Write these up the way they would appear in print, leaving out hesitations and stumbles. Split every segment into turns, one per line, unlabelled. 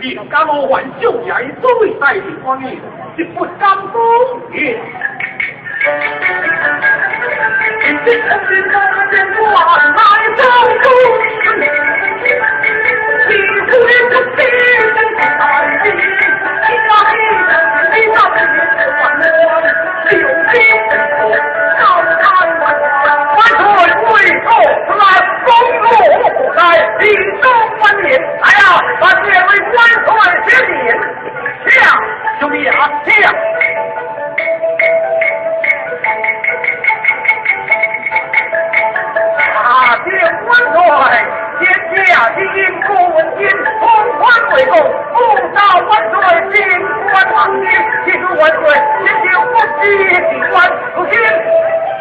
也敢我还少爷所谓带领官员，是不敢公也。这空的光线挂在中中，你会不知爱你，你那黑人，你那黑人万万留心高看万岁为后来公路来领中万年，哎呀，把这位万岁接点，下兄弟啊，下。万岁！天下第一古文今，同欢为公，不到万岁，金冠堂天。记住万岁，先就不羁地官，如今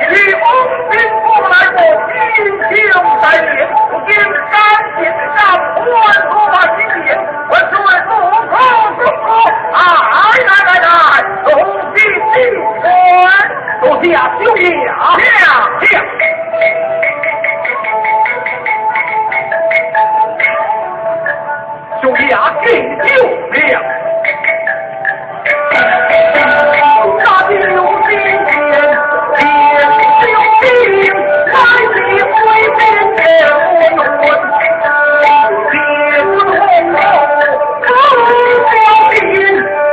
以翁兵过来我英雄在列，如今当前上万国金言，万岁不来，龙帝帝官，多谢兄爷啊！下。兄弟啊，敬酒了！大地有今天，天有地，来地会变天温。烈日红红，高林，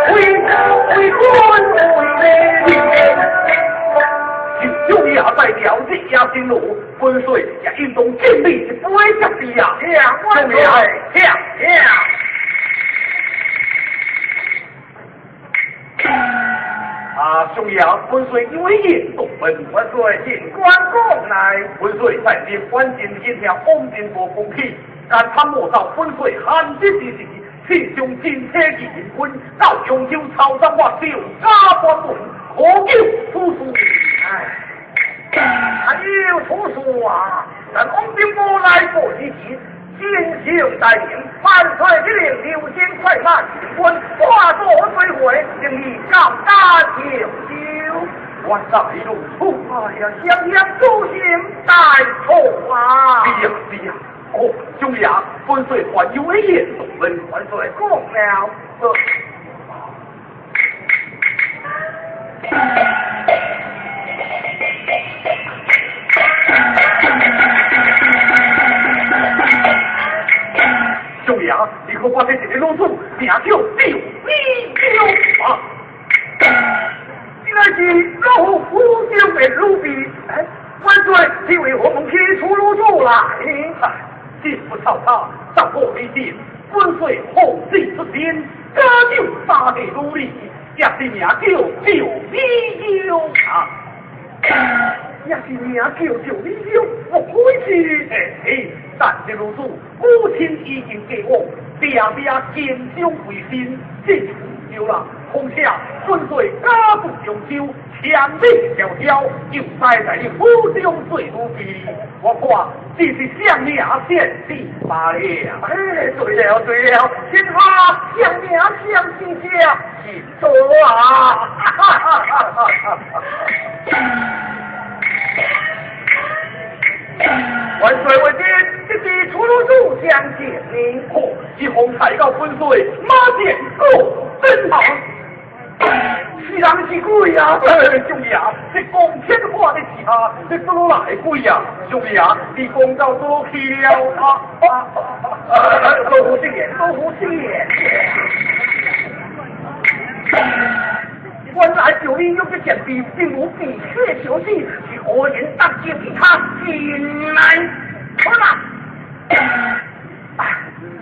为官为民。兄弟啊，代表日夜辛劳，本岁也运动尽力是不会着地呀！兄弟啊，兄弟啊，本岁因为严重本万岁进关公来，本岁在这关键一条往前过风气，但他莫到本岁寒之之时，气象金车义军到永州操山或小家关门，可救出书。还有出书啊！但往前过来过之时。金秀带领万岁之令，流星快慢，quân化作水回，令你高大九九。我在路处，哎呀，想想诛心带错啊！是呀，哦，兄弟啊，万岁还有威严，问万岁讲了。兄弟啊，你可把这几个老鼠名叫六九啊！原来是老虎将的鲁比，万岁，你为何猛起出老鼠来？既不操他，当我为定，万岁后世之天，家就三地努力，也是名叫九啊！也是名叫我开始但这老鼠母亲已经给我爹坚强为心，这就了。况且顺遂家族永久，千里迢迢，又栽在你府中最如意。我看这是向命献帝罢了。对了，天下向命相亲家，请坐啊！万岁为君，这是出入主相见你，一红彩告分岁，马见够真好。是人是鬼呀？兄弟啊，这公天话的是他，这都来鬼呀？兄弟啊，你公到多去了都胡心眼。原来九零用的钱币并无比血球系，是何人当借给他进来？好了，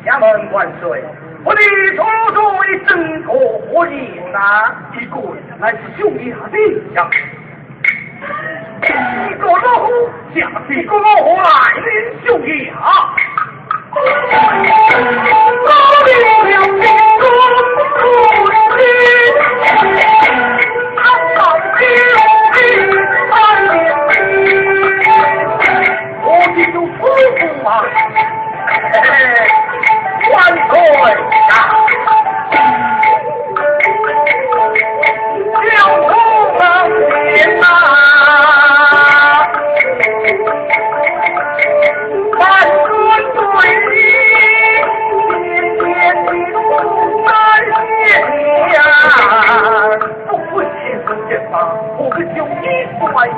衙门万岁！我的出作为真可何人啊？一个乃是兄弟的呀，一个老虎下一个老虎来领兄弟啊！我记住夫妇啊，万岁呀！小徒们年呐，万岁对你，天天的上，我可就一怀疑。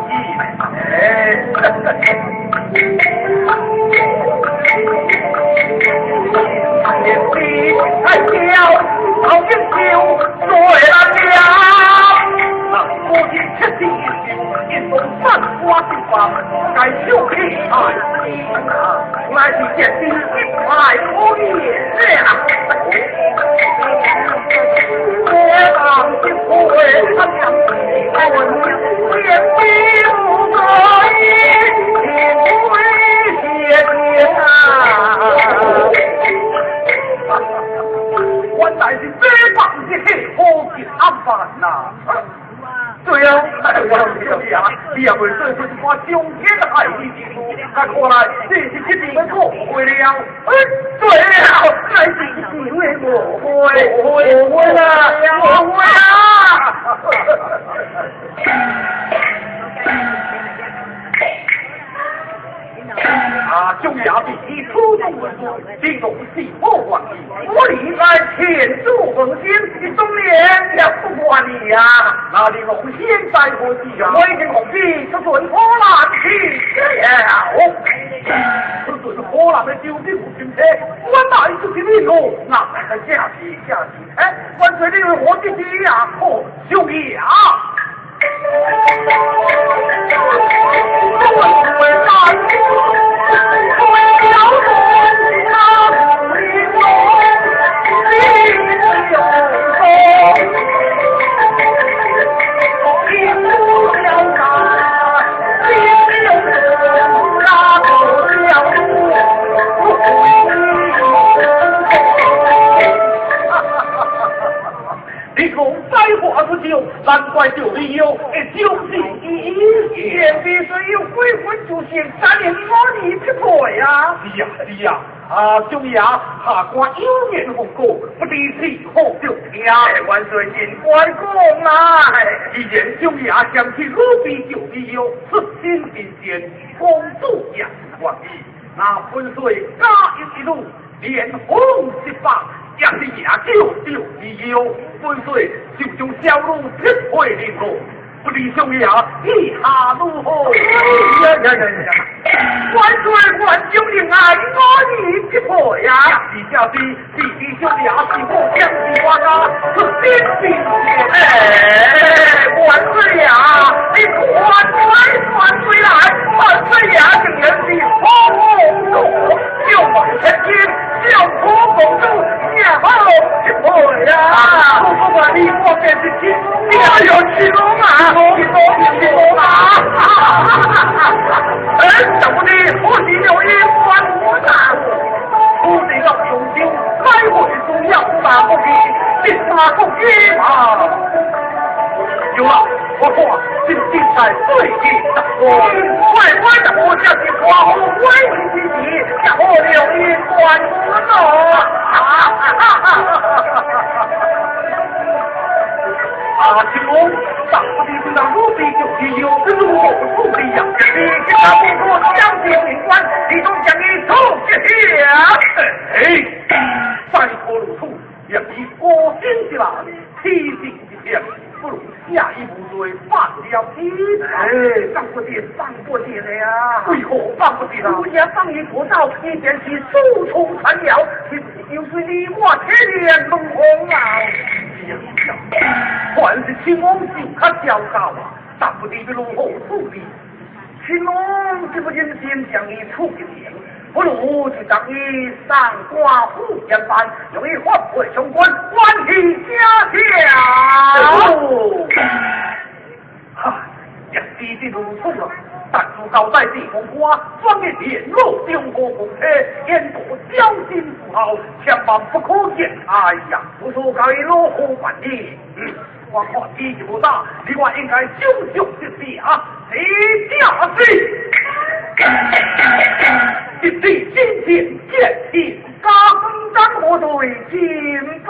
哎，天地太小，好英雄对了家。那我的切地一种三花之法，该修气爱，乃是见地一派可也啊！我当今会他娘问，天地不可以，天为邪天啊！原来是这帮一起好进安饭呐！对啊，我是啊，你也会说出一番中间的爱意之处，看来这是一定误会了。对了，乃是因为误会啦，误会啦！中亚必须出动文书，这种喜恶关系，我理在天助奉先，你中年也不管你呀。那你龙仙在何地啊？我已经控制这顺波兰去了。这顺波兰的救兵无军车，我哪一就是你路？那在下去。哎，万岁！你为我的弟呀，可兄弟啊！难怪就理由，就是天地虽有鬼魂出现，3年我你去破呀！是呀，兄爷下官有言奉告，不知是何就听。万岁尽管讲来。既然兄爷想起鲁比就理由，出心进贤，公主也是愿意。那分岁加一路，连红18。也是也就理由，本岁就将小路撇回领路，不理兄爷意下如何？万岁万兄弟爱我一撇回呀！是小弟弟弟兄爷是我将士我家是心并哎，万岁呀！你万岁来，万岁呀！竟然是红果，就往前进，小婆公主。好，我呀，不管你我便是亲，你要有去罗马，去罗马。怎么的？我是有一关我大，我这个雄心来回中要打不平，必杀不平啊！有了，我说这精彩最近的我，乖乖的我叫你花红为你自己，让我留一关我喽。请问当不的就让鲁比就是有的路不一样，你给他不说将军领官，你都将你冲下。再拖路途，也比过心的啦，提醒一点，不如下一步对放了题。放不得了呀！为何放不得了？儒家放一国道，一点是疏通传谣，又是你我铁脸龙红啊！凡是青龙就较焦高啊，但不得如何处理？青龙就不忍心将你处决，不如就当你上官护将班，用以换回雄关，关起家下。也知的如此了，但是交代地方官，专业联络中国公车，严多小心不好，千万不可言。哎呀，不说该如何办理？我看脾气不大，你我应该熊熊之地啊，谁家是？一地今天见天，家分担我对金不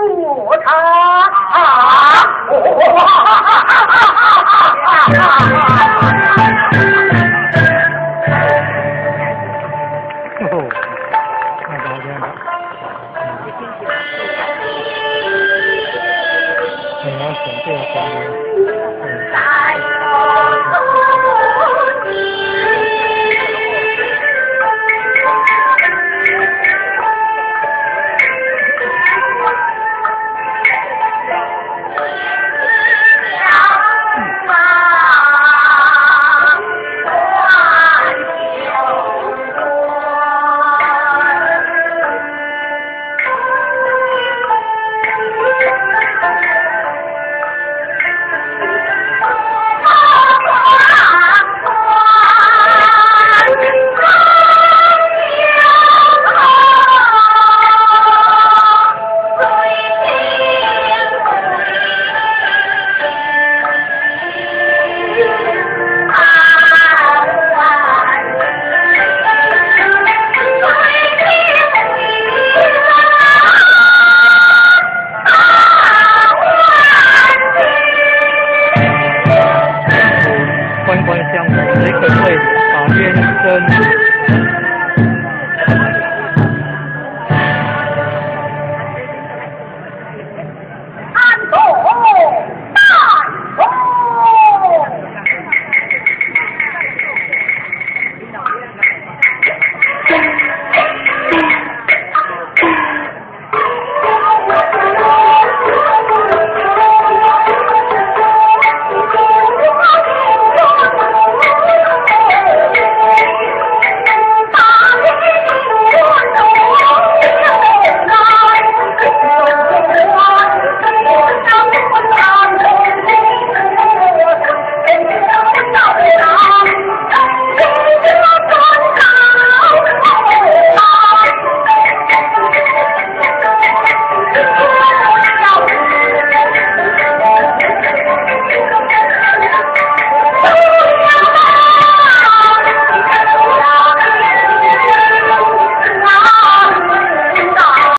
差。
在方向，谁可会把冤伸？